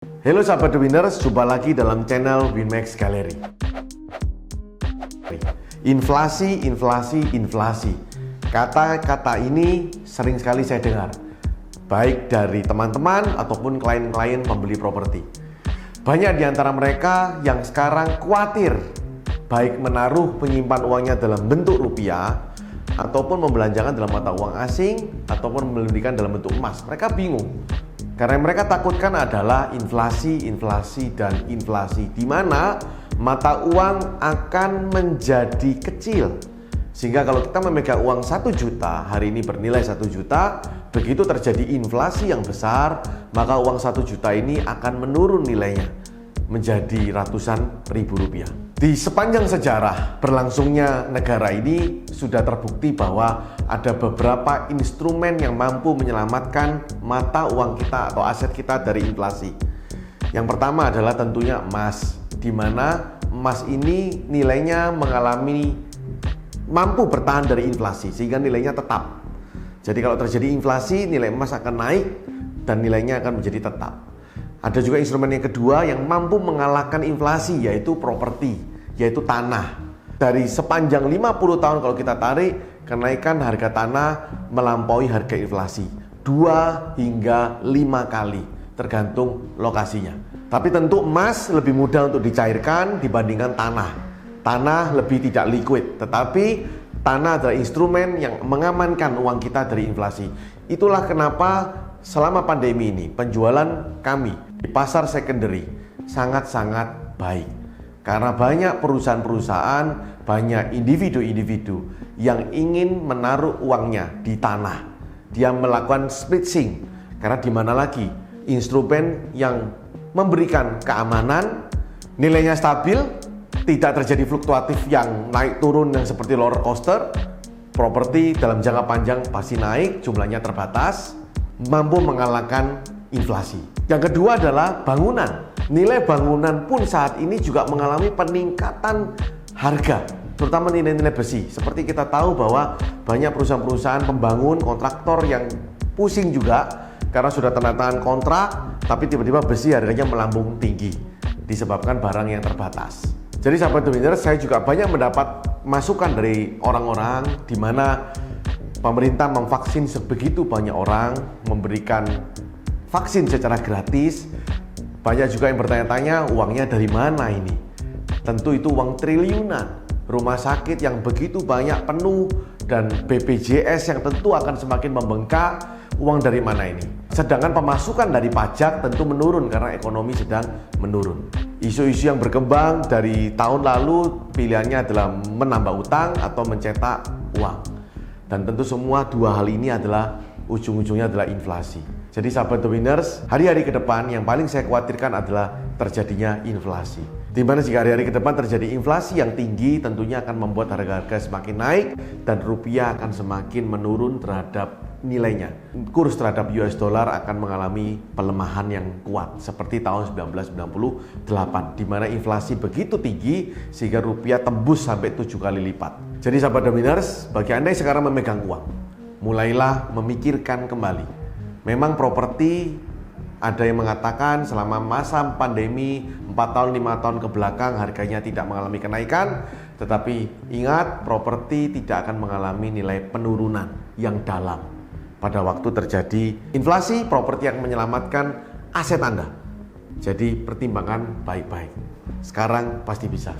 Halo sahabat The Winners, jumpa lagi dalam channel Winmax Gallery. Inflasi, inflasi, inflasi. Kata-kata ini sering sekali saya dengar, baik dari teman-teman ataupun klien-klien pembeli properti. Banyak di antara mereka yang sekarang khawatir, baik menaruh penyimpan uangnya dalam bentuk rupiah, ataupun membelanjakan dalam mata uang asing, ataupun membelikan dalam bentuk emas. Mereka bingung. Karena yang mereka takutkan adalah inflasi, inflasi, dan inflasi, di mana mata uang akan menjadi kecil. Sehingga kalau kita memegang uang 1 juta, hari ini bernilai 1 juta, begitu terjadi inflasi yang besar, maka uang 1 juta ini akan menurun nilainya menjadi ratusan ribu rupiah. Di sepanjang sejarah berlangsungnya negara ini sudah terbukti bahwa ada beberapa instrumen yang mampu menyelamatkan mata uang kita atau aset kita dari inflasi. Yang pertama adalah tentunya emas, di mana emas ini nilainya mampu bertahan dari inflasi sehingga nilainya tetap. Jadi kalau terjadi inflasi, nilai emas akan naik dan nilainya akan menjadi tetap. Ada juga instrumen yang kedua yang mampu mengalahkan inflasi, yaitu properti, yaitu tanah. Dari sepanjang 50 tahun kalau kita tarik, kenaikan harga tanah melampaui harga inflasi 2 hingga 5 kali, tergantung lokasinya. Tapi tentu emas lebih mudah untuk dicairkan dibandingkan tanah. Tanah lebih tidak liquid, tetapi tanah adalah instrumen yang mengamankan uang kita dari inflasi. Itulah kenapa selama pandemi ini penjualan kami di pasar secondary sangat-sangat baik. Karena banyak perusahaan-perusahaan, banyak individu-individu yang ingin menaruh uangnya di tanah. Dia melakukan splitting, karena di mana lagi instrumen yang memberikan keamanan, nilainya stabil, tidak terjadi fluktuatif yang naik turun yang seperti roller coaster. Properti dalam jangka panjang pasti naik, jumlahnya terbatas, mampu mengalahkan inflasi. Yang kedua adalah bangunan. Nilai bangunan pun saat ini juga mengalami peningkatan harga, terutama nilai-nilai besi. Seperti kita tahu bahwa banyak perusahaan-perusahaan pembangun, kontraktor yang pusing juga karena sudah tanda tangan kontrak, tapi tiba-tiba besi harganya melambung tinggi disebabkan barang yang terbatas. Jadi sahabat The Winners, saya juga banyak mendapat masukan dari orang-orang di mana pemerintah memvaksin sebegitu banyak orang, memberikan vaksin secara gratis. Banyak juga yang bertanya-tanya, uangnya dari mana ini? Tentu itu uang triliunan. Rumah sakit yang begitu banyak penuh dan BPJS yang tentu akan semakin membengkak, uang dari mana ini? Sedangkan pemasukan dari pajak tentu menurun karena ekonomi sedang menurun. Isu-isu yang berkembang dari tahun lalu pilihannya adalah menambah utang atau mencetak uang. Dan tentu semua dua hal ini adalah ujung-ujungnya adalah inflasi. Jadi sahabat The Winners, hari-hari ke depan yang paling saya khawatirkan adalah terjadinya inflasi. Di mana jika hari-hari ke depan terjadi inflasi yang tinggi, tentunya akan membuat harga-harga semakin naik dan rupiah akan semakin menurun terhadap nilainya. Kurs terhadap US dollar akan mengalami pelemahan yang kuat seperti tahun 1998, di mana inflasi begitu tinggi sehingga rupiah tembus sampai 7 kali lipat. Jadi sahabat The Winners, bagi Anda yang sekarang memegang uang, mulailah memikirkan kembali. Memang properti ada yang mengatakan selama masa pandemi 4 tahun 5 tahun ke belakang harganya tidak mengalami kenaikan, tetapi ingat, properti tidak akan mengalami nilai penurunan yang dalam. Pada waktu terjadi inflasi, properti yang menyelamatkan aset Anda. Jadi pertimbangkan baik-baik. Sekarang pasti bisa.